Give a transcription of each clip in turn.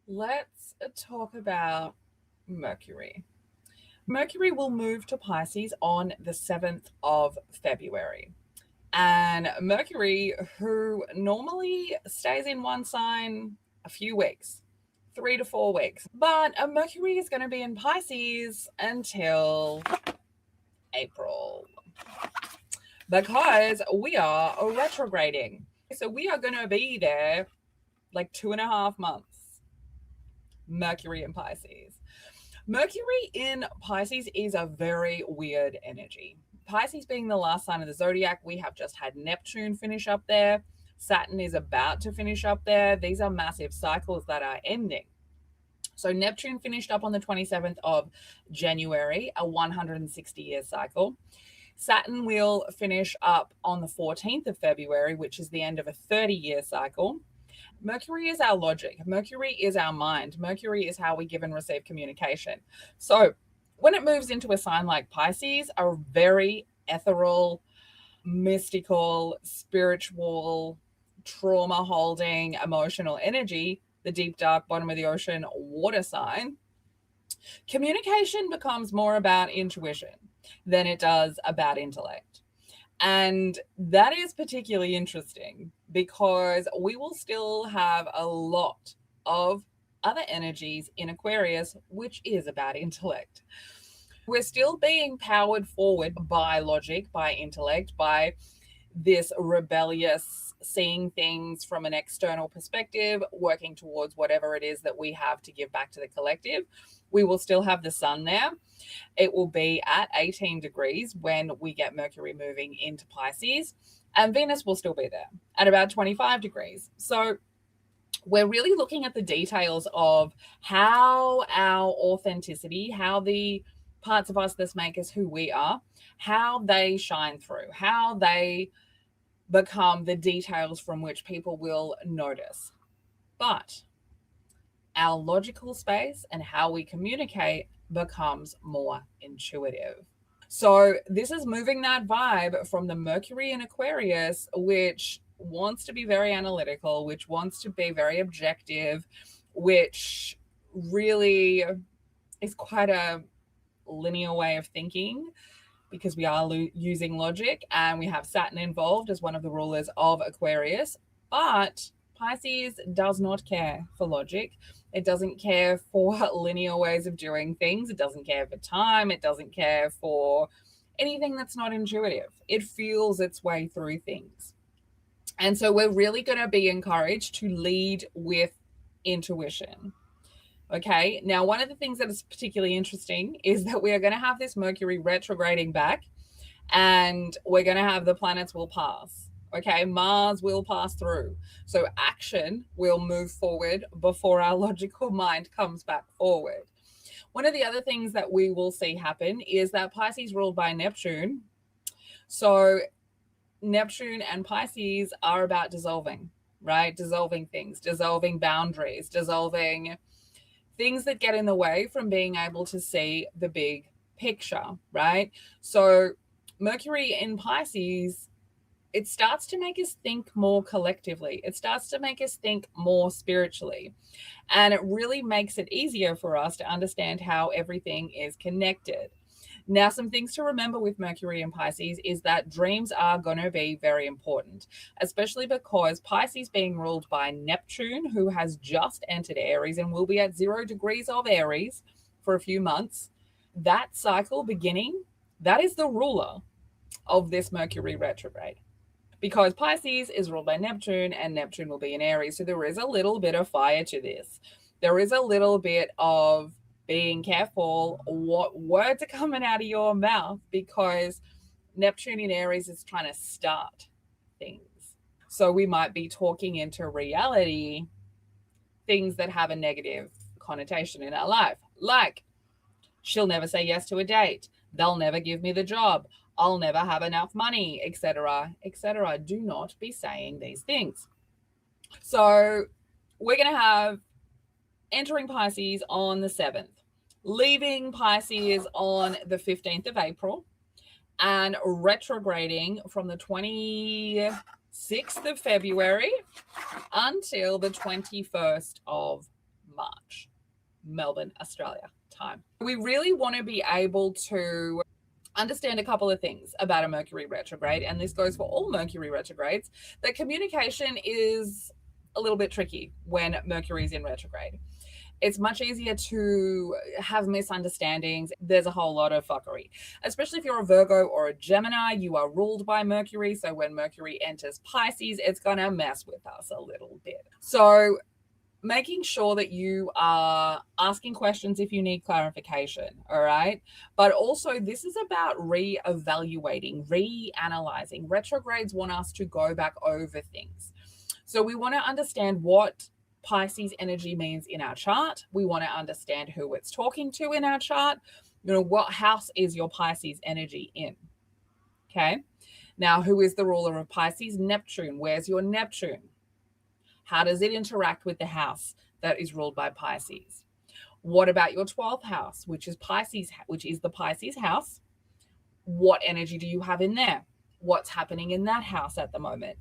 Let's talk about Mercury. Mercury will move to Pisces on the 7th of February. And Mercury, who normally stays in one sign a few weeks, 3 to 4 weeks, but Mercury is going to be in Pisces until April because we are retrograding. So we are going to be there like 2.5 months. Mercury in Pisces. Mercury in Pisces is a very weird energy. Pisces being the last sign of the zodiac, we have just had Neptune finish up there. Saturn is about to finish up there. These are massive cycles that are ending. So Neptune finished up on the 27th of January, a 160-year cycle. Saturn will finish up on the 14th of February, which is the end of a 30-year cycle. Mercury is our logic. Mercury is our mind. Mercury is how we give and receive communication. So when it moves into a sign like Pisces, a very ethereal, mystical, spiritual, trauma holding, emotional energy, the deep, dark bottom of the ocean water sign, communication becomes more about intuition than it does about intellect. And that is particularly interesting because we will still have a lot of other energies in Aquarius, which is about intellect. We're still being powered forward by logic, by intellect, by this rebellious seeing things from an external perspective, working towards whatever it is that we have to give back to the collective. We will still have the sun there. It will be at 18 degrees when we get Mercury moving into Pisces, and Venus will still be there at about 25 degrees. So we're really looking at the details of how our authenticity, how the parts of us that make us who we are, how they shine through, how they become the details from which people will notice. But our logical space and how we communicate becomes more intuitive. So this is moving that vibe from the Mercury in Aquarius, which wants to be very analytical, which wants to be very objective, which really is quite a linear way of thinking because we are using logic, and we have Saturn involved as one of the rulers of Aquarius. But Pisces does not care for logic. It doesn't care for linear ways of doing things. It doesn't care for time. It doesn't care for anything that's not intuitive. It feels its way through things. And so we're really going to be encouraged to lead with intuition. Okay, now one of the things that is particularly interesting is that we are going to have this Mercury retrograding back, and we're going to have the planets will pass. Okay, Mars will pass through. So action will move forward before our logical mind comes back forward. One of the other things that we will see happen is that Pisces ruled by Neptune. So Neptune and Pisces are about dissolving, right? Dissolving things, dissolving boundaries, dissolving things that get in the way from being able to see the big picture, right? So Mercury in Pisces, it starts to make us think more collectively. It starts to make us think more spiritually. And it really makes it easier for us to understand how everything is connected. Now, some things to remember with Mercury and Pisces is that dreams are going to be very important, especially because Pisces being ruled by Neptune, who has just entered Aries and will be at 0 degrees of Aries for a few months. That cycle beginning, that is the ruler of this Mercury retrograde, because Pisces is ruled by Neptune and Neptune will be in Aries. So there is a little bit of fire to this. There is a little bit of being careful what words are coming out of your mouth, because Neptune in Aries is trying to start things. So we might be talking into reality things that have a negative connotation in our life, like she'll never say yes to a date, they'll never give me the job, I'll never have enough money, etc., etc. Do not be saying these things. So we're going to have entering Pisces on the 7th, leaving Pisces on the 15th of April, and retrograding from the 26th of February until the 21st of March, Melbourne, Australia time. We really want to be able to understand a couple of things about a Mercury retrograde, and this goes for all Mercury retrogrades, that communication is a little bit tricky when Mercury is in retrograde. It's much easier to have misunderstandings. There's a whole lot of fuckery, especially if you're a Virgo or a Gemini. You are ruled by Mercury. So when Mercury enters Pisces, it's going to mess with us a little bit. So making sure that you are asking questions if you need clarification, all right? But also this is about re-evaluating, reanalyzing. Retrogrades want us to go back over things. So we want to understand what Pisces energy means in our chart. We want to understand who it's talking to in our chart. You know, what house is your Pisces energy in? Okay. Now, who is the ruler of Pisces? Neptune. Where's your Neptune? How does it interact with the house that is ruled by Pisces? What about your 12th house, which is Pisces, which is the Pisces house? What energy do you have in there? What's happening in that house at the moment?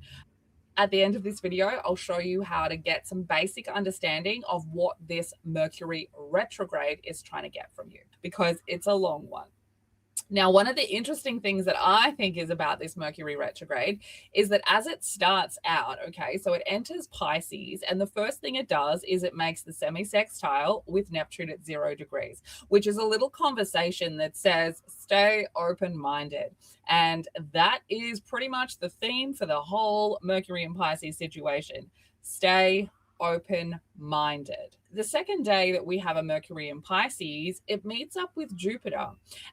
At the end of this video, I'll show you how to get some basic understanding of what this Mercury retrograde is trying to get from you, because it's a long one. Now, one of the interesting things that I think is about this Mercury retrograde is that as it starts out, okay, so it enters Pisces, and the first thing it does is it makes the semi-sextile with Neptune at 0 degrees, which is a little conversation that says, stay open-minded. And that is pretty much the theme for the whole Mercury and Pisces situation. Stay open-minded. The second day that we have a Mercury in Pisces, it meets up with Jupiter,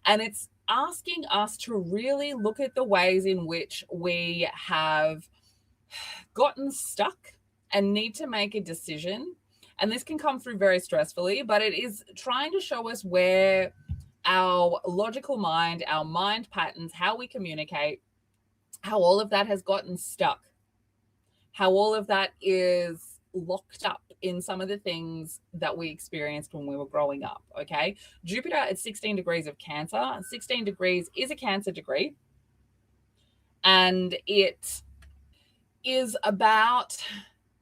and it's asking us to really look at the ways in which we have gotten stuck and need to make a decision. And this can come through very stressfully, but it is trying to show us where our logical mind, our mind patterns, how we communicate, how all of that has gotten stuck, how all of that is locked up in some of the things that we experienced when we were growing up, okay? Jupiter at 16 degrees of Cancer. 16 degrees is a Cancer degree, and it is about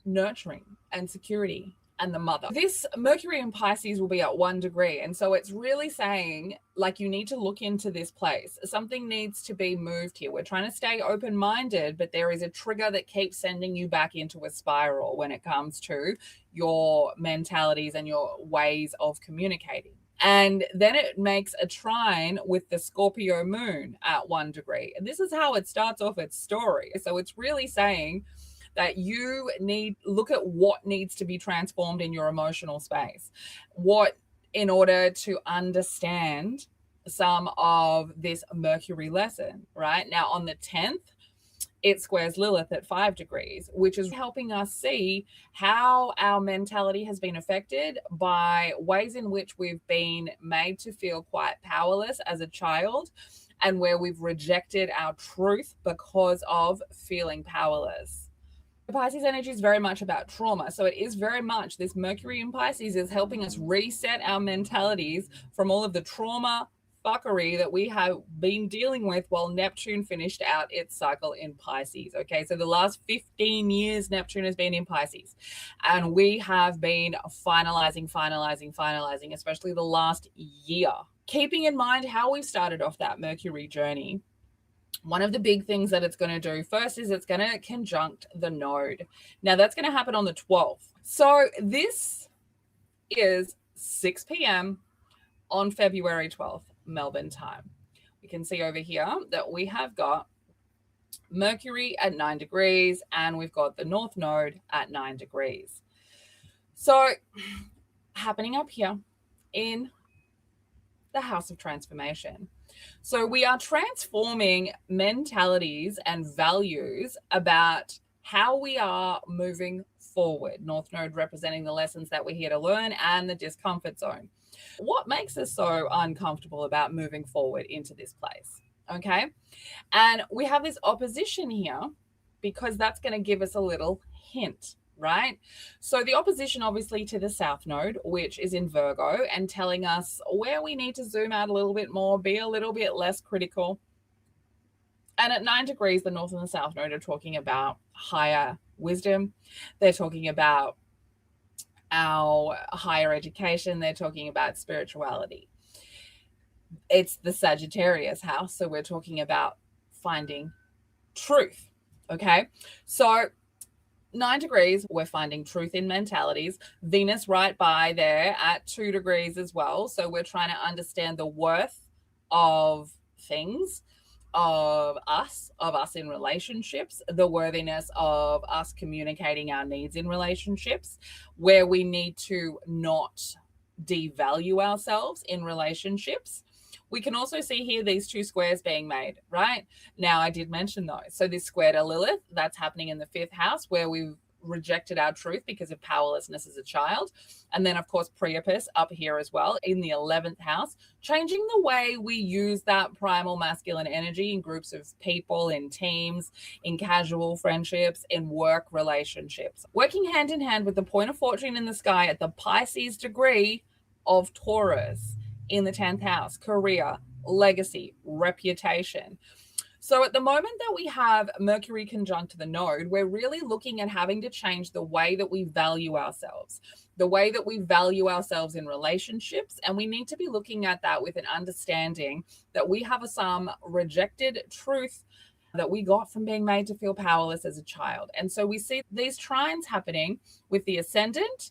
nurturing and security and the mother. This Mercury in Pisces will be at 1 degree. And so it's really saying, like, you need to look into this place. Something needs to be moved here. We're trying to stay open-minded, but there is a trigger that keeps sending you back into a spiral when it comes to your mentalities and your ways of communicating. And then it makes a trine with the Scorpio moon at 1 degree. And this is how it starts off its story. So it's really saying that you need look at what needs to be transformed in your emotional space, what in order to understand some of this Mercury lesson, right? Now on the 10th, it squares Lilith at 5 degrees, which is helping us see how our mentality has been affected by ways in which we've been made to feel quite powerless as a child, and where we've rejected our truth because of feeling powerless. Pisces energy is very much about trauma. So it is very much, this Mercury in Pisces is helping us reset our mentalities from all of the trauma fuckery that we have been dealing with while Neptune finished out its cycle in Pisces. Okay, so the last 15 years Neptune has been in Pisces, and we have been finalizing, especially the last year. Keeping in mind how we started off that Mercury journey, one of the big things that it's going to do first is it's going to conjunct the node. Now that's going to happen on the 12th. So this is 6 p.m. on February 12th, Melbourne time. We can see over here that we have got Mercury at 9 degrees and we've got the North Node at 9 degrees. So happening up here in the House of Transformation. So we are transforming mentalities and values about how we are moving forward. North Node representing the lessons that we're here to learn and the discomfort zone. What makes us so uncomfortable about moving forward into this place? Okay. And we have this opposition here because that's going to give us a little hint, right? So the opposition obviously to the South Node, which is in Virgo, and telling us where we need to zoom out a little bit more, be a little bit less critical. And at 9 degrees, the North and the South Node are talking about higher wisdom. They're talking about our higher education. They're talking about spirituality. It's the Sagittarius house, so we're talking about finding truth. Okay, so 9 degrees, we're finding truth in mentalities. Venus right by there at 2 degrees as well. So we're trying to understand the worth of things, of us in relationships, the worthiness of us communicating our needs in relationships, where we need to not devalue ourselves in relationships. We can also see here these 2 squares being made, right? Now, I did mention those. So this square to Lilith, that's happening in the 5th house, where we've rejected our truth because of powerlessness as a child. And then, of course, Priapus up here as well in the 11th house, changing the way we use that primal masculine energy in groups of people, in teams, in casual friendships, in work relationships. Working hand in hand with the point of fortune in the sky at the Pisces degree of Taurus in the 10th house, career, legacy, reputation. So at the moment that we have Mercury conjunct the node, we're really looking at having to change the way that we value ourselves, the way that we value ourselves in relationships. And we need to be looking at that with an understanding that we have some rejected truth that we got from being made to feel powerless as a child. And so we see these trines happening with the ascendant,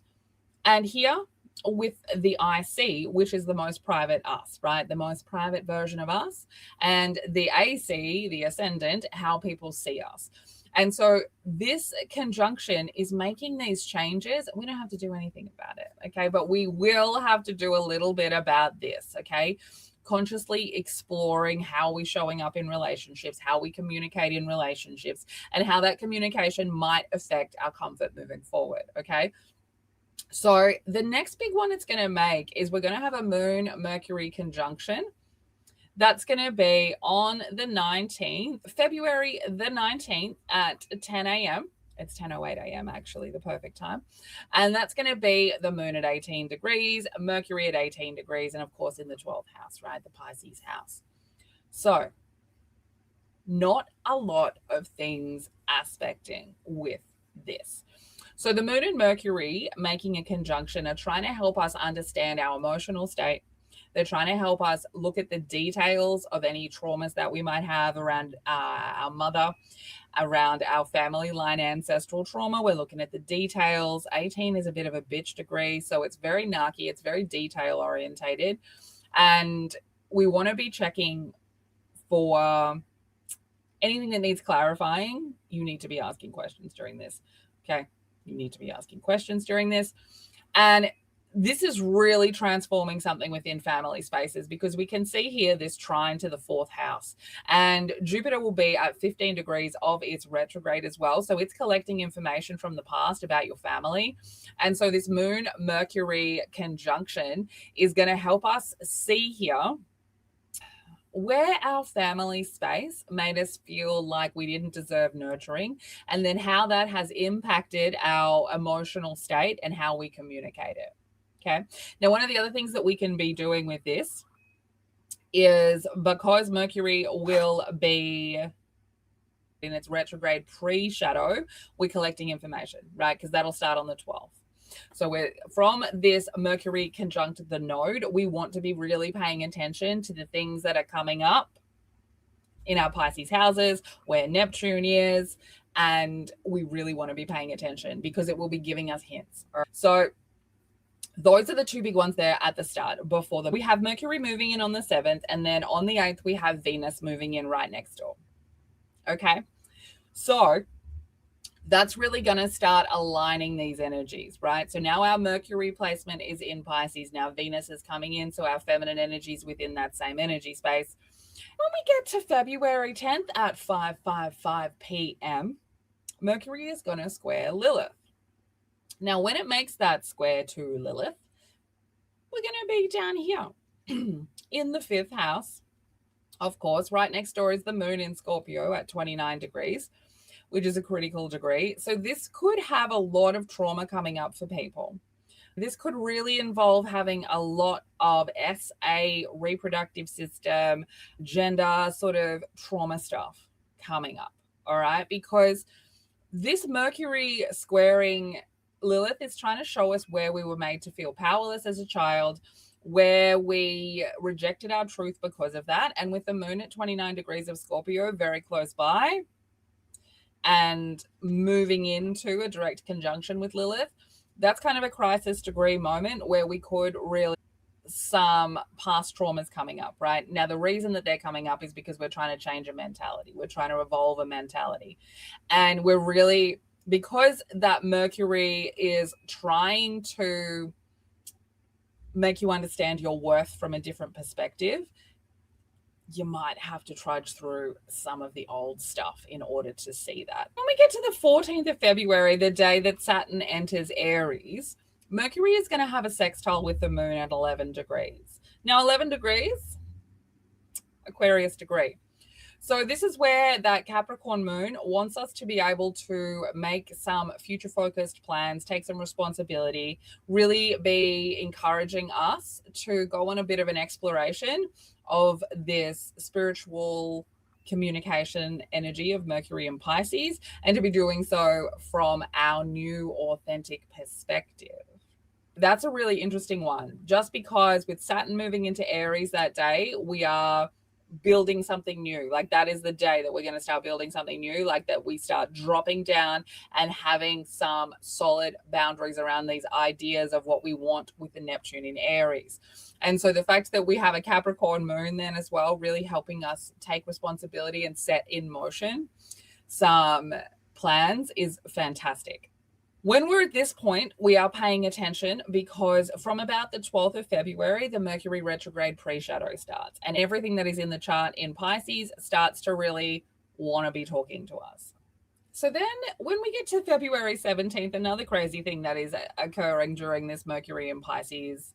and here with the IC, which is the most private us, right? The most private version of us, and the AC, the ascendant, how people see us. And so this conjunction is making these changes. We don't have to do anything about it, okay? But we will have to do a little bit about this, okay? Consciously exploring how we're showing up in relationships, how we communicate in relationships, and how that communication might affect our comfort moving forward, okay? So the next big one it's going to make is we're going to have a Moon Mercury conjunction. That's going to be on the 19th, February the 19th at 10 a.m. It's 10:08 a.m. actually, the perfect time. And that's going to be the moon at 18 degrees, Mercury at 18 degrees, and of course in the 12th house, right? The Pisces house. So not a lot of things aspecting with this. So the moon and Mercury making a conjunction are trying to help us understand our emotional state. They're trying to help us look at the details of any traumas that we might have around our mother, around our family line ancestral trauma. We're looking at the details. 18 is a bit of a bitch degree, so it's very narky. It's very detail orientated. And we want to be checking for anything that needs clarifying. You need to be asking questions during this, okay? You need to be asking questions during this. And this is really transforming something within family spaces, because we can see here this trine to the 4th house, and Jupiter will be at 15 degrees of its retrograde as well. So it's collecting information from the past about your family. And so this Moon Mercury conjunction is going to help us see here where our family space made us feel like we didn't deserve nurturing, and then how that has impacted our emotional state and how we communicate it. Okay. Now, one of the other things that we can be doing with this is, because Mercury will be in its retrograde pre-shadow, we're collecting information, right? Because that'll start on the 12th. So we're from this Mercury conjunct the node, we want to be really paying attention to the things that are coming up in our Pisces houses, where Neptune is, and we really want to be paying attention because it will be giving us hints. So those are the 2 big ones there at the start. Before that, we have Mercury moving in on the 7th, and then on the 8th, we have Venus moving in right next door. Okay, so that's really going to start aligning these energies, right? So now our Mercury placement is in Pisces. Now Venus is coming in, so our feminine energy is within that same energy space. When we get to February 10th at 5:55 p.m., Mercury is going to square Lilith. Now, when it makes that square to Lilith, we're going to be down here in the 5th house. Of course, right next door is the moon in Scorpio at 29 degrees. Which is a critical degree. So this could have a lot of trauma coming up for people. This could really involve having a lot of SA, reproductive system, gender sort of trauma stuff coming up, all right? Because this Mercury squaring Lilith is trying to show us where we were made to feel powerless as a child, where we rejected our truth because of that. And with the moon at 29 degrees of Scorpio, very close by, and moving into a direct conjunction with Lilith, that's kind of a crisis degree moment where we could really some past traumas coming up, right? Now, the reason that they're coming up is because we're trying to change a mentality. We're trying to evolve a mentality. And we're really, because that Mercury is trying to make you understand your worth from a different perspective, you might have to trudge through some of the old stuff in order to see that. When we get to the 14th of February, the day that Saturn enters Aries, Mercury is going to have a sextile with the moon at 11 degrees. Now, 11 degrees, Aquarius degree. So this is where that Capricorn moon wants us to be able to make some future focused plans, take some responsibility, really be encouraging us to go on a bit of an exploration of this spiritual communication energy of Mercury and Pisces, and to be doing so from our new authentic perspective. That's a really interesting one, just because with Saturn moving into Aries that day, we are building something new. Like, that is the day that we're going to start building something new, like that we start dropping down and having some solid boundaries around these ideas of what we want with the Neptune in Aries. And so the fact that we have a Capricorn moon then as well, really helping us take responsibility and set in motion some plans is fantastic. When we're at this point, we are paying attention because from about the 12th of February, the Mercury retrograde pre-shadow starts, and everything that is in the chart in Pisces starts to really want to be talking to us. So then when we get to February 17th, another crazy thing that is occurring during this Mercury and Pisces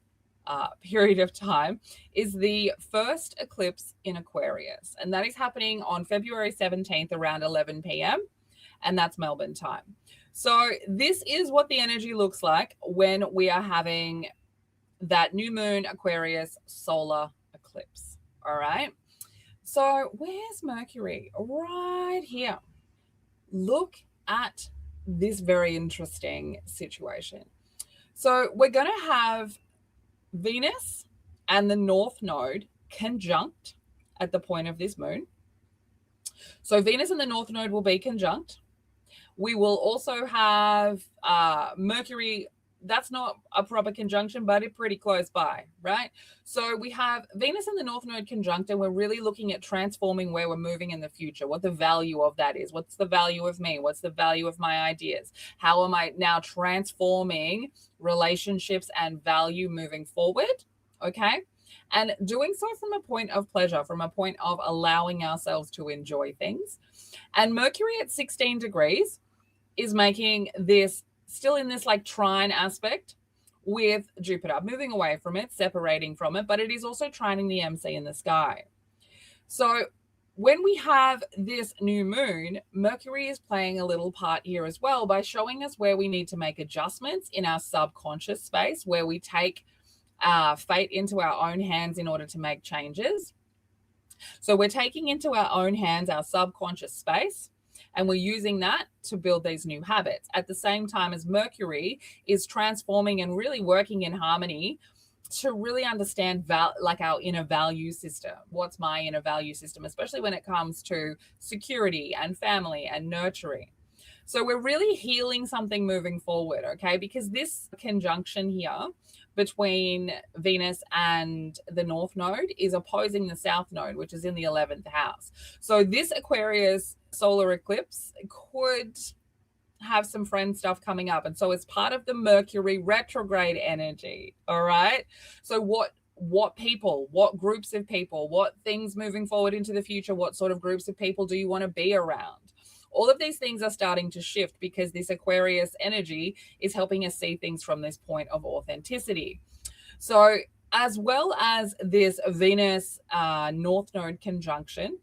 period of time is the first eclipse in Aquarius. And that is happening on February 17th around 11 p.m. And that's Melbourne time. So this is what the energy looks like when we are having that new moon Aquarius solar eclipse. All right. So where's Mercury? Right here. Look at this very interesting situation. So we're going to have Venus and the North Node conjunct at the point of this moon. So Venus and the North Node will be conjunct. We will also have Mercury. That's not a proper conjunction, but it's pretty close by, right? So we have Venus and the North Node conjunct, and we're really looking at transforming where we're moving in the future, what the value of that is. What's the value of me? What's the value of my ideas? How am I now transforming relationships and value moving forward? Okay. And doing so from a point of pleasure, from a point of allowing ourselves to enjoy things. And Mercury at 16 degrees is making this still in this like trine aspect with Jupiter, moving away from it, separating from it, but it is also trining the MC in the sky. So when we have this new moon, Mercury is playing a little part here as well by showing us where we need to make adjustments in our subconscious space, where we take fate into our own hands in order to make changes. So we're taking into our own hands our subconscious space, and we're using that to build these new habits at the same time as Mercury is transforming and really working in harmony to really understand like our inner value system. What's my inner value system, especially when it comes to security and family and nurturing. So we're really healing something moving forward, okay? Because this conjunction here between Venus and the North Node is opposing the South Node, which is in the 11th house. So this Aquarius solar eclipse could have some friend stuff coming up. And so it's part of the Mercury retrograde energy, all right? So what people, what groups of people, what things moving forward into the future, what sort of groups of people do you want to be around? All of these things are starting to shift because this Aquarius energy is helping us see things from this point of authenticity. So as well as this Venus North Node conjunction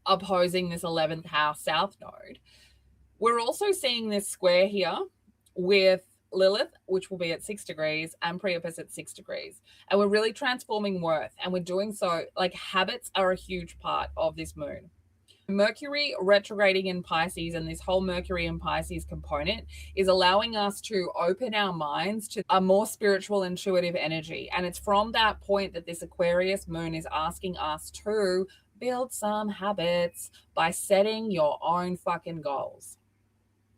opposing this 11th house South Node, we're also seeing this square here with Lilith, which will be at 6 degrees, and Priapus at 6 degrees. And we're really transforming worth. And we're doing so, like, habits are a huge part of this moon. Mercury retrograding in Pisces, and this whole Mercury in Pisces component is allowing us to open our minds to a more spiritual, intuitive energy. And it's from that point that this Aquarius moon is asking us to build some habits by setting your own fucking goals.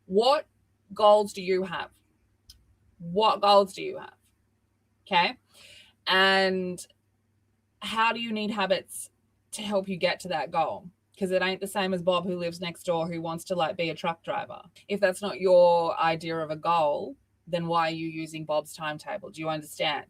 What goals do you have? What goals do you have? Okay. And how do you need habits to help you get to that goal? Because it ain't the same as Bob who lives next door who wants to like be a truck driver. If that's not your idea of a goal, then why are you using Bob's timetable? Do you understand?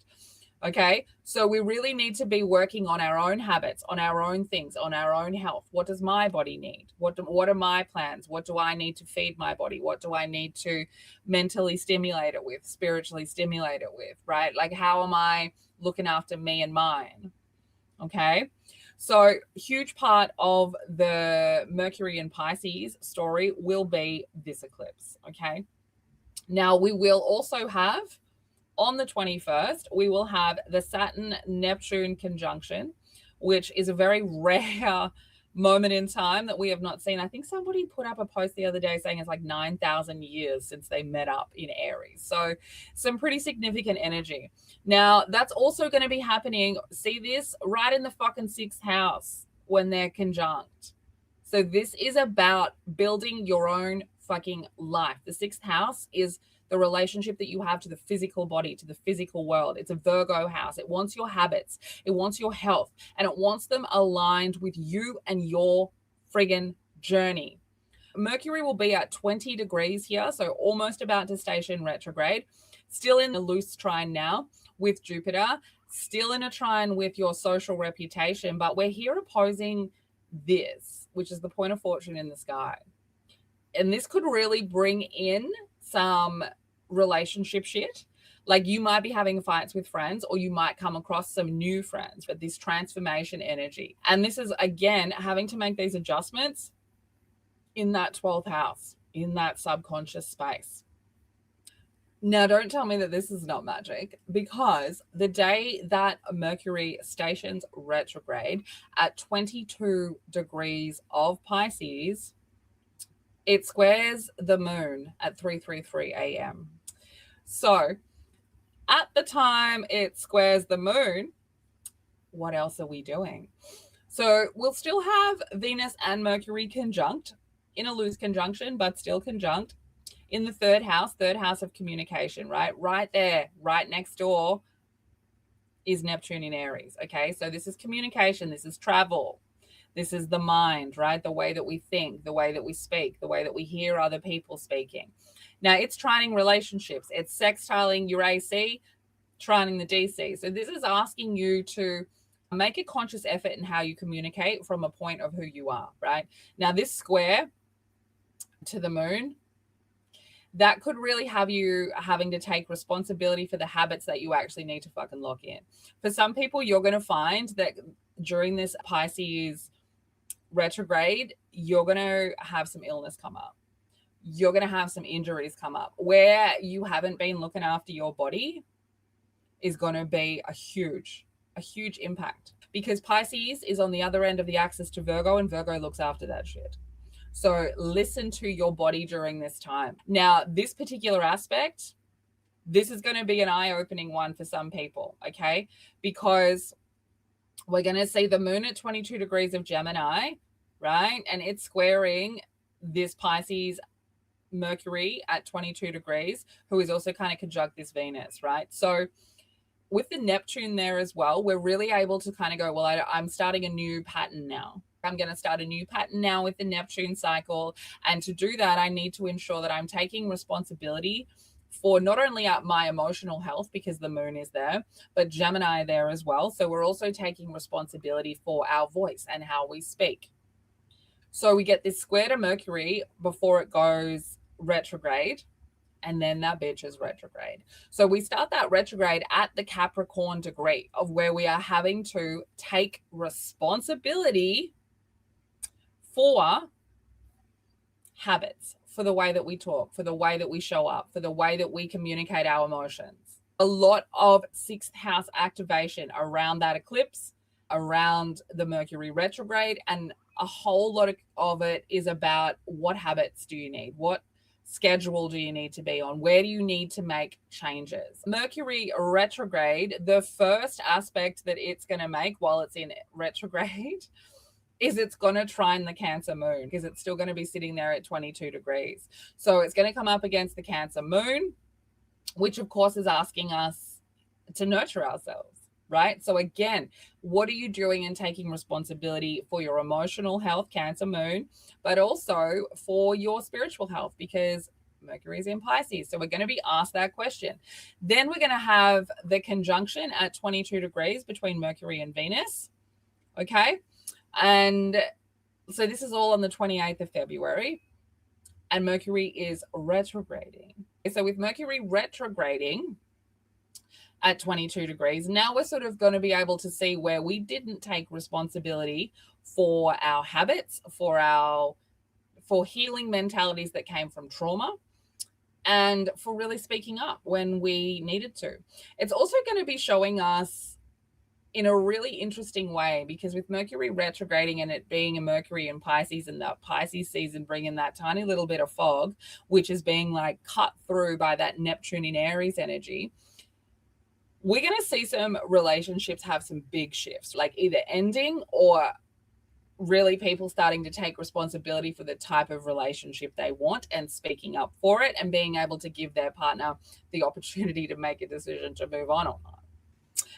Okay, so we really need to be working on our own habits, on our own things, on our own health. What does my body need? What are my plans? What do I need to feed my body? What do I need to mentally stimulate it with, spiritually stimulate it with, right? Like, how am I looking after me and mine? Okay, so huge part of the Mercury and Pisces story will be this eclipse. Okay, now we will also have on the 21st, we will have the Saturn-Neptune conjunction, which is a very rare moment in time that we have not seen. I think somebody put up a post the other day saying it's like 9,000 years since they met up in Aries. So some pretty significant energy. Now, that's also going to be happening, see this, right in the fucking 6th house when they're conjunct. So this is about building your own fucking life. The 6th house is the relationship that you have to the physical body, to the physical world. It's a Virgo house. It wants your habits. It wants your health. And it wants them aligned with you and your friggin' journey. Mercury will be at 20 degrees here, so almost about to station retrograde. Still in a loose trine now with Jupiter. Still in a trine with your social reputation. But we're here opposing this, which is the point of fortune in the sky. And this could really bring in some relationship shit. Like, you might be having fights with friends, or you might come across some new friends, but this transformation energy. And this is, again, having to make these adjustments in that 12th house, in that subconscious space. Now, don't tell me that this is not magic, because the day that Mercury stations retrograde at 22 degrees of Pisces, it squares the moon at 3:33 a.m. So at the time it squares the moon, what else are we doing? So we'll still have Venus and Mercury conjunct in a loose conjunction, but still conjunct in the third house of communication, right? Right there, right next door is Neptune in Aries. Okay, so this is communication, this is travel. This is the mind, right? The way that we think, the way that we speak, the way that we hear other people speaking. Now, it's trining relationships. It's sextiling your AC, trining the DC. So this is asking you to make a conscious effort in how you communicate from a point of who you are, right? Now, this square to the moon, that could really have you having to take responsibility for the habits that you actually need to fucking lock in. For some people, you're going to find that during this Pisces retrograde, you're going to have some illness come up. You're going to have some injuries come up. Where you haven't been looking after your body is going to be a huge impact, because Pisces is on the other end of the axis to Virgo, and Virgo looks after that shit. So listen to your body during this time. Now, this particular aspect, this is going to be an eye-opening one for some people, okay? Because we're going to see the moon at 22 degrees of Gemini, right? And it's squaring this Pisces Mercury at 22 degrees, who is also kind of conjunct this Venus, right? So with the Neptune there as well, we're really able to kind of go, well, I'm starting a new pattern now. I'm going to start a new pattern now with the Neptune cycle. And to do that, I need to ensure that I'm taking responsibility for not only my emotional health, because the moon is there, but Gemini there as well. So we're also taking responsibility for our voice and how we speak. So we get this square to Mercury before it goes retrograde, and then that bitch is retrograde. So we start that retrograde at the Capricorn degree of where we are having to take responsibility for habits, for the way that we talk, for the way that we show up, for the way that we communicate our emotions. A lot of 6th house activation around that eclipse, around the Mercury retrograde, and a whole lot of it is about what habits do you need? What schedule do you need to be on? Where do you need to make changes? Mercury retrograde, the first aspect that it's going to make while it's in retrograde is it's going to trine the Cancer moon, because it's still going to be sitting there at 22 degrees. So it's going to come up against the Cancer moon, which of course is asking us to nurture ourselves, right? So again, what are you doing in taking responsibility for your emotional health, Cancer moon, but also for your spiritual health, because Mercury is in Pisces. So we're going to be asked that question. Then we're going to have the conjunction at 22 degrees between Mercury and Venus. Okay. And so this is all on the 28th of February, and Mercury is retrograding. So with Mercury retrograding at 22 degrees, now we're sort of going to be able to see where we didn't take responsibility for our habits, for healing mentalities that came from trauma, and for really speaking up when we needed to. It's also going to be showing us in a really interesting way, because with Mercury retrograding and it being a Mercury in Pisces, and that Pisces season bringing that tiny little bit of fog, which is being like cut through by that Neptune in Aries energy, we're going to see some relationships have some big shifts, like either ending or really people starting to take responsibility for the type of relationship they want and speaking up for it, and being able to give their partner the opportunity to make a decision to move on or not.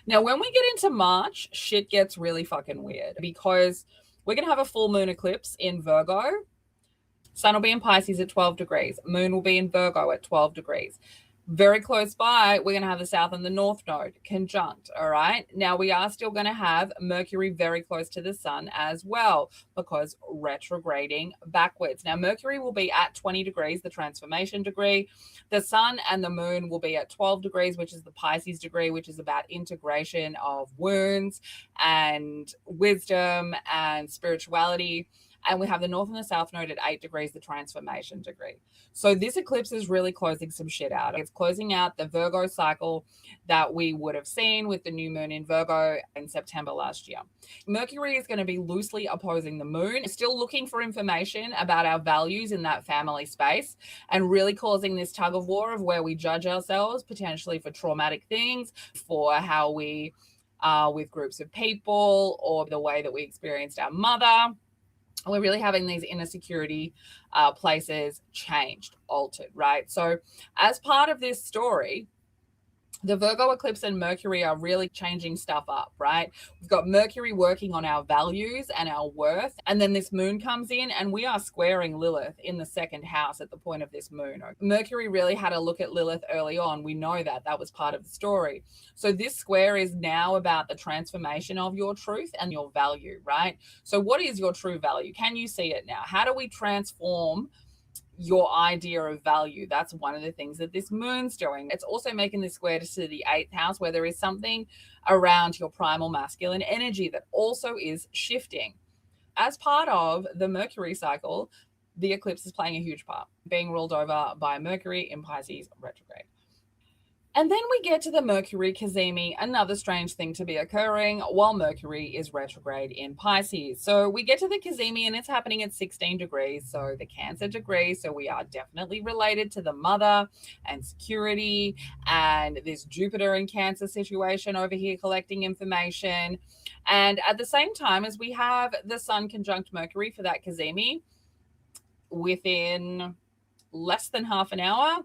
Now, when we get into March, shit gets really fucking weird, because we're going to have a full moon eclipse in Virgo. Sun will be in Pisces at 12 degrees. Moon will be in Virgo at 12 degrees. Very close by, we're going to have the South and the North node conjunct, all right? Now, we are still going to have Mercury very close to the Sun as well, because retrograding backwards. Now, Mercury will be at 20 degrees, the transformation degree. The Sun and the Moon will be at 12 degrees, which is the Pisces degree, which is about integration of wounds and wisdom and spirituality. And we have the North and the South node at 8 degrees, the transformation degree. So this eclipse is really closing some shit out. It's closing out the Virgo cycle that we would have seen with the new moon in Virgo in September last year. Mercury is going to be loosely opposing the moon, still looking for information about our values in that family space, and really causing this tug of war of where we judge ourselves potentially for traumatic things, for how we are with groups of people, or the way that we experienced our mother. We're really having these inner security places changed, altered, right? So as part of this story, the Virgo eclipse and Mercury are really changing stuff up, right? We've got Mercury working on our values and our worth. And then this moon comes in, and we are squaring Lilith in the second house at the point of this moon. Mercury really had a look at Lilith early on. We know that. That was part of the story. So this square is now about the transformation of your truth and your value, right? So what is your true value? Can you see it now? How do we transform your idea of value? That's one of the things that this moon's doing. It's also making this square to the 8th house, where there is something around your primal masculine energy that also is shifting. As part of the Mercury cycle, the eclipse is playing a huge part, being ruled over by Mercury in Pisces retrograde. And then we get to the Mercury Cazimi, another strange thing to be occurring while Mercury is retrograde in Pisces. So we get to the Cazimi, and it's happening at 16 degrees, so the Cancer degree. So we are definitely related to the mother and security, and this Jupiter in Cancer situation over here collecting information. And at the same time, as we have the Sun conjunct Mercury for that Cazimi, within less than half an hour,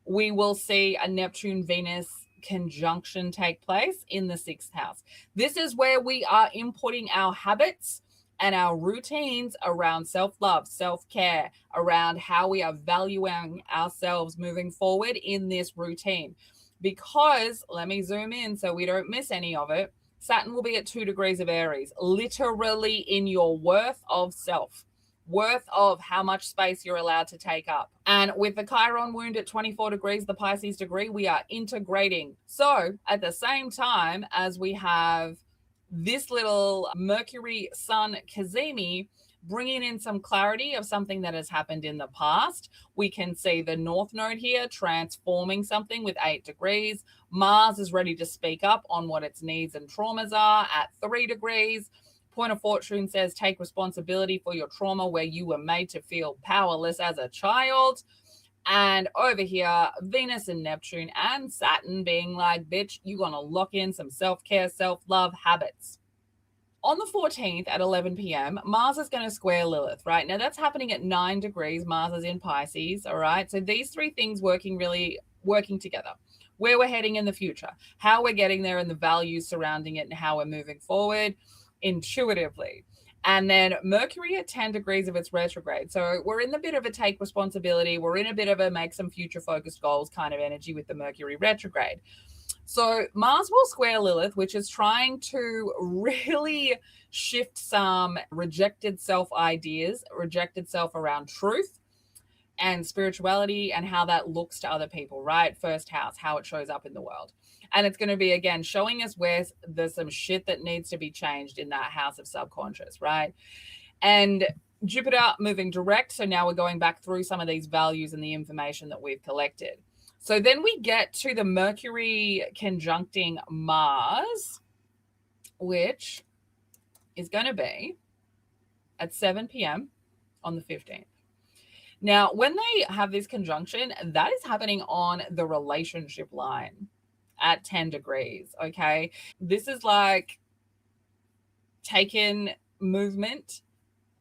we will see a Neptune-Venus conjunction take place in the 6th house. This is where we are inputting our habits and our routines around self-love, self-care, around how we are valuing ourselves moving forward in this routine. Because, let me zoom in so we don't miss any of it, Saturn will be at 2 degrees of Aries, literally in your worth of self. Worth of how much space you're allowed to take up. And with the Chiron wound at 24 degrees, the Pisces degree, we are integrating. So at the same time as we have this little Mercury Sun Cazimi bringing in some clarity of something that has happened in the past, we can see the North node here transforming something with 8 degrees. Mars is ready to speak up on what its needs and traumas are at 3 degrees. Point of Fortune says take responsibility for your trauma where you were made to feel powerless as a child. And over here, Venus and Neptune and Saturn being like, bitch, you're going to lock in some self-care, self-love habits. On the 14th at 11 p.m., Mars is going to square Lilith, right? Now, that's happening at 9 degrees. Mars is in Pisces, all right? So these three things working together. Where we're heading in the future, how we're getting there, and the values surrounding it, and how we're moving forward intuitively. And then Mercury at 10 degrees of its retrograde. So we're in a bit of a take responsibility. We're in a bit of a make some future focused goals kind of energy with the Mercury retrograde. So Mars will square Lilith, which is trying to really shift some rejected self ideas, rejected self around truth and spirituality and how that looks to other people, right? First house, how it shows up in the world. And it's going to be, again, showing us where there's some shit that needs to be changed in that house of subconscious, right? And Jupiter moving direct. So now we're going back through some of these values and the information that we've collected. So then we get to the Mercury conjuncting Mars, which is going to be at 7 p.m. on the 15th. Now, when they have this conjunction, that is happening on the relationship line at 10 degrees, okay? This is like taking movement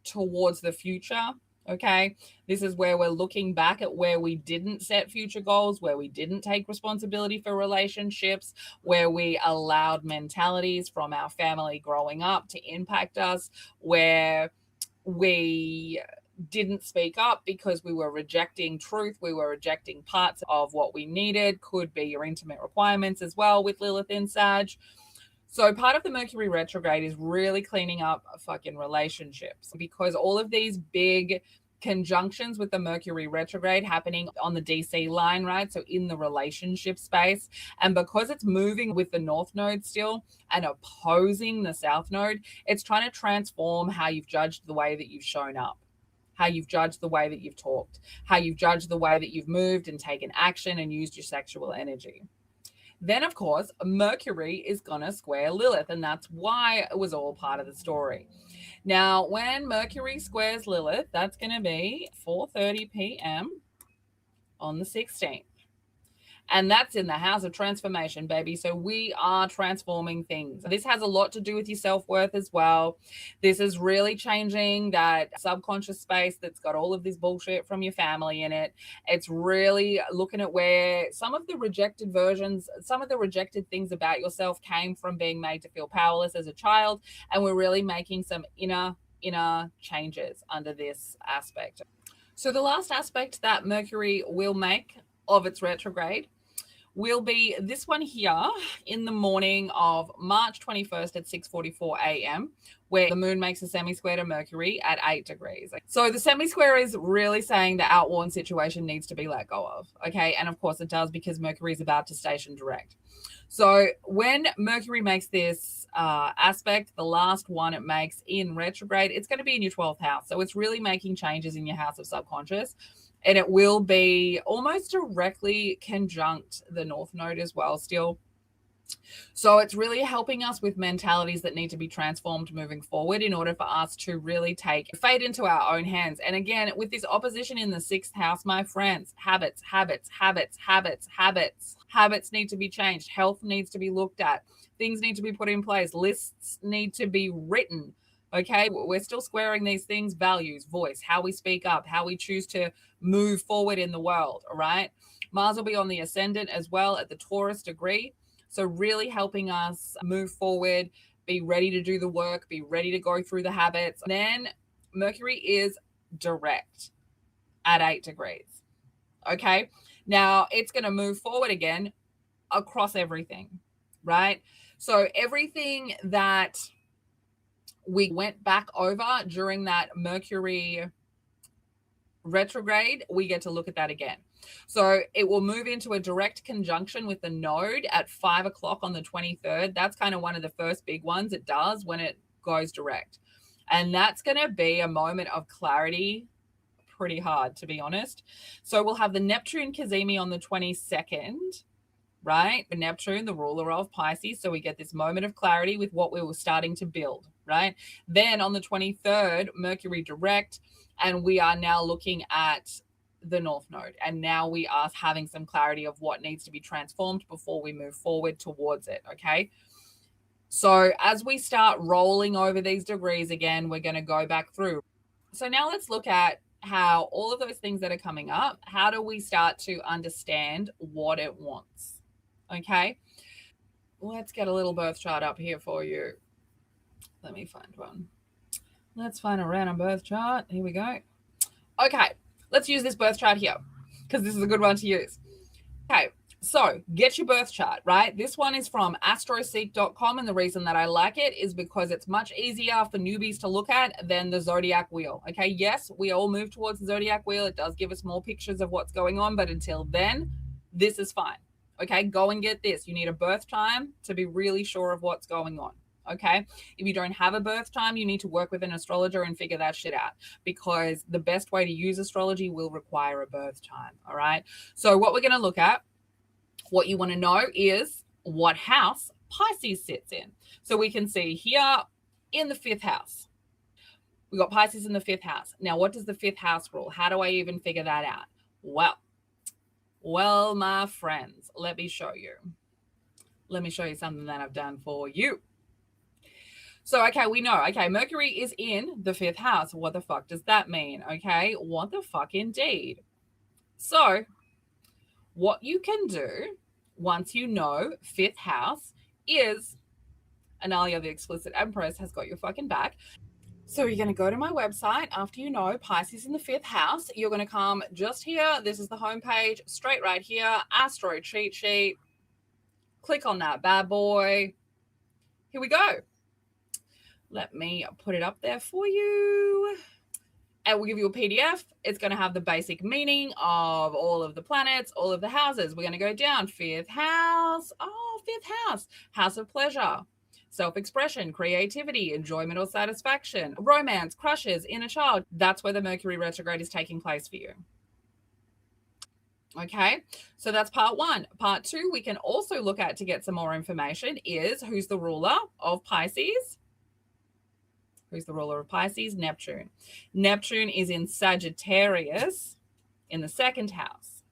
towards the future, okay? This is where we're looking back at where we didn't set future goals, where we didn't take responsibility for relationships, where we allowed mentalities from our family growing up to impact us, where we didn't speak up because we were rejecting truth. We were rejecting parts of what we needed. Could be your intimate requirements as well with Lilith in Sag. So part of the Mercury retrograde is really cleaning up fucking relationships, because all of these big conjunctions with the Mercury retrograde happening on the DC line, right? So in the relationship space, and because it's moving with the North Node still and opposing the South Node, it's trying to transform how you've judged the way that you've shown up, how you've judged the way that you've talked, how you've judged the way that you've moved and taken action and used your sexual energy. Then, of course, Mercury is going to square Lilith, and that's why it was all part of the story. Now, when Mercury squares Lilith, that's going to be 4:30 p.m. on the 16th. And that's in the house of transformation, baby. So we are transforming things. This has a lot to do with your self-worth as well. This is really changing that subconscious space that's got all of this bullshit from your family in it. It's really looking at where some of the rejected versions, some of the rejected things about yourself came from being made to feel powerless as a child. And we're really making some inner changes under this aspect. So the last aspect that Mercury will make of its retrograde will be this one here in the morning of March 21st at 6:44 a.m., where the moon makes a semi-square to Mercury at 8 degrees. So the semi-square is really saying the outworn situation needs to be let go of, okay? And of course it does, because Mercury is about to station direct. So when Mercury makes this aspect, the last one it makes in retrograde, it's going to be in your 12th house. So it's really making changes in your house of subconscious. And it will be almost directly conjunct the North Node as well still. So it's really helping us with mentalities that need to be transformed moving forward in order for us to really take fate into our own hands. And again, with this opposition in the 6th house, my friends, habits need to be changed. Health needs to be looked at. Things need to be put in place. Lists need to be written. Okay, we're still squaring these things: values, voice, how we speak up, how we choose to move forward in the world, all right? Mars will be on the ascendant as well at the Taurus degree. So really helping us move forward, be ready to do the work, be ready to go through the habits. Then Mercury is direct at 8 degrees, okay? Now it's going to move forward again across everything, right? So everything that we went back over during that Mercury retrograde, we get to look at that again. So it will move into a direct conjunction with the node at 5 o'clock on the 23rd. That's kind of one of the first big ones it does when it goes direct. And that's going to be a moment of clarity, pretty hard, to be honest. So we'll have the Neptune Cazimi on the 22nd, right? Neptune, the ruler of Pisces. So we get this moment of clarity with what we were starting to build, right? Then on the 23rd, Mercury direct, and we are now looking at the North Node. And now we are having some clarity of what needs to be transformed before we move forward towards it, okay? So as we start rolling over these degrees again, we're going to go back through. So now let's look at how all of those things that are coming up, how do we start to understand what it wants? Okay. Let's get a little birth chart up here for you. Let me find one. Let's find a random birth chart. Here we go. Okay. Let's use this birth chart here because this is a good one to use. Okay. So get your birth chart, right? This one is from astroseek.com. And the reason that I like it is because it's much easier for newbies to look at than the zodiac wheel. Okay. Yes, we all move towards the zodiac wheel. It does give us more pictures of what's going on. But until then, this is fine. Okay. Go and get this. You need a birth time to be really sure of what's going on. Okay. If you don't have a birth time, you need to work with an astrologer and figure that shit out, because the best way to use astrology will require a birth time. All right. So what we're going to look at, what you want to know is what house Pisces sits in. So we can see here in the 5th house, we got Pisces in the 5th house. Now, what does the 5th house rule? How do I even figure that out? Well, my friends, let me show you. Let me show you something that I've done for you. So, okay, we know, okay, Mercury is in the 5th house. What the fuck does that mean? Okay, what the fuck indeed? So, what you can do once you know 5th house is, Analia, the explicit Empress, has got your fucking back. So you're going to go to my website after you know Pisces in the 5th house. You're going to come just here. This is the homepage, straight right here, Astro cheat sheet. Click on that bad boy. Here we go. Let me put it up there for you. And we'll give you a PDF. It's going to have the basic meaning of all of the planets, all of the houses. We're going to go down. 5th house. Oh, 5th house. House of pleasure, self-expression, creativity, enjoyment or satisfaction, romance, crushes, inner child. That's where the Mercury retrograde is taking place for you. Okay, so that's part 1. Part 2, we can also look at to get some more information is who's the ruler of Pisces. Who's the ruler of Pisces? Neptune. Neptune is in Sagittarius in the 2nd house.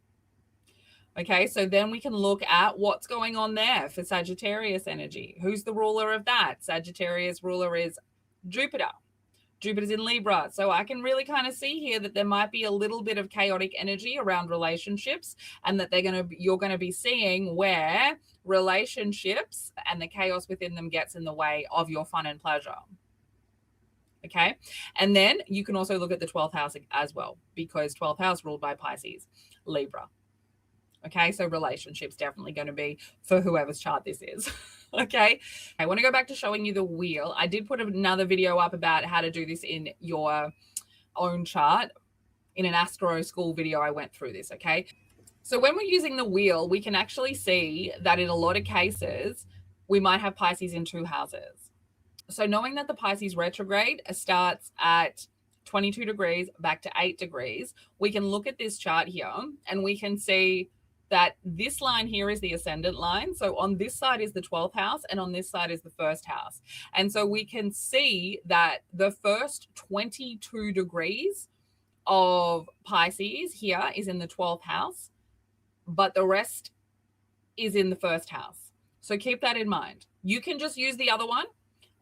Okay, so then we can look at what's going on there for Sagittarius energy. Who's the ruler of that? Sagittarius ruler is Jupiter. Jupiter's in Libra. So I can really kind of see here that there might be a little bit of chaotic energy around relationships, and that you're going to be seeing where relationships and the chaos within them gets in the way of your fun and pleasure. Okay. And then you can also look at the 12th house as well, because 12th house ruled by Pisces, Libra. Okay. So relationships definitely going to be for whoever's chart this is. Okay. I want to go back to showing you the wheel. I did put another video up about how to do this in your own chart. In an Astro School video, I went through this. Okay. So when we're using the wheel, we can actually see that in a lot of cases, we might have Pisces in 2 houses. So knowing that the Pisces retrograde starts at 22 degrees back to 8 degrees, we can look at this chart here and we can see that this line here is the ascendant line. So on this side is the 12th house and on this side is the 1st house. And so we can see that the first 22 degrees of Pisces here is in the 12th house, but the rest is in the 1st house. So keep that in mind. You can just use the other one.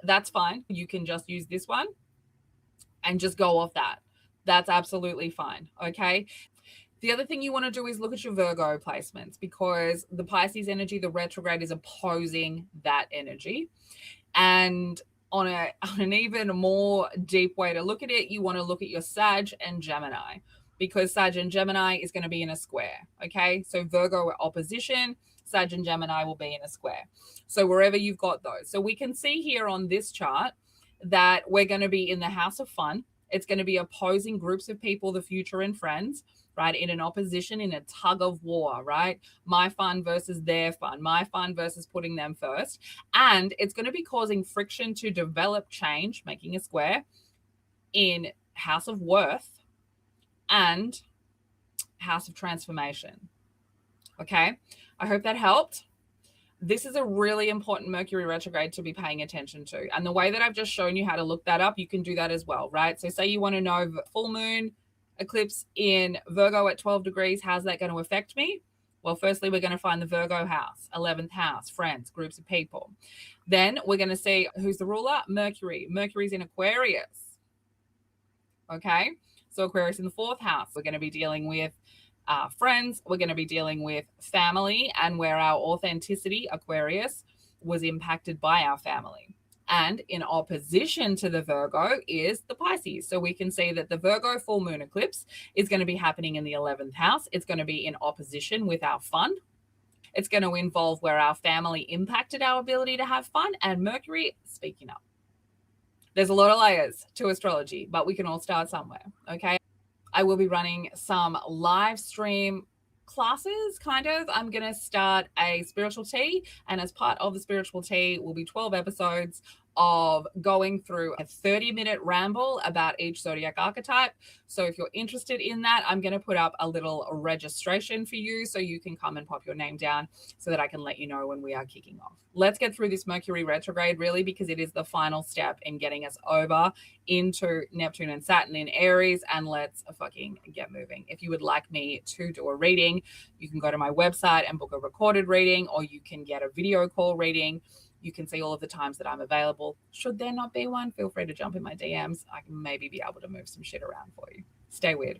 That's fine. You can just use this one and just go off that. That's absolutely fine. Okay. The other thing you want to do is look at your Virgo placements, because the Pisces energy, the retrograde, is opposing that energy. And on an even more deep way to look at it, you want to look at your Sag and Gemini, because Sag and Gemini is going to be in a square. Okay. So Virgo opposition, Sag and Gemini will be in a square. So wherever you've got those. So we can see here on this chart that we're going to be in the house of fun. It's going to be opposing groups of people, the future and friends, right? In an opposition, in a tug of war, right? My fun versus their fun, my fun versus putting them first. And it's going to be causing friction to develop change, making a square, in house of worth and house of transformation. Okay. I hope that helped. This is a really important Mercury retrograde to be paying attention to. And the way that I've just shown you how to look that up, you can do that as well, right? So say you want to know full moon eclipse in Virgo at 12 degrees, how's that going to affect me? Well, firstly, we're going to find the Virgo house, 11th house, friends, groups of people. Then we're going to see who's the ruler? Mercury. Mercury's in Aquarius. Okay, so Aquarius in the 4th house. We're going to be dealing with friends. We're going to be dealing with family, and where our authenticity, Aquarius, was impacted by our family. And in opposition to the Virgo is the Pisces. So we can see that the Virgo full moon eclipse is going to be happening in the 11th house. It's going to be in opposition with our fun. It's going to involve where our family impacted our ability to have fun, and Mercury speaking up. There's a lot of layers to astrology, but we can all start somewhere, okay? I will be running some live stream classes, kind of. I'm going to start a spiritual tea, and as part of the spiritual tea will be 12 episodes of going through a 30-minute ramble about each zodiac archetype. So if you're interested in that, I'm going to put up a little registration for you so you can come and pop your name down so that I can let you know when we are kicking off. Let's get through this Mercury retrograde, really, because it is the final step in getting us over into Neptune and Saturn in Aries, and let's fucking get moving. If you would like me to do a reading, you can go to my website and book a recorded reading, or you can get a video call reading. You can see all of the times that I'm available. Should there not be one, feel free to jump in my DMs. I can maybe be able to move some shit around for you. Stay weird.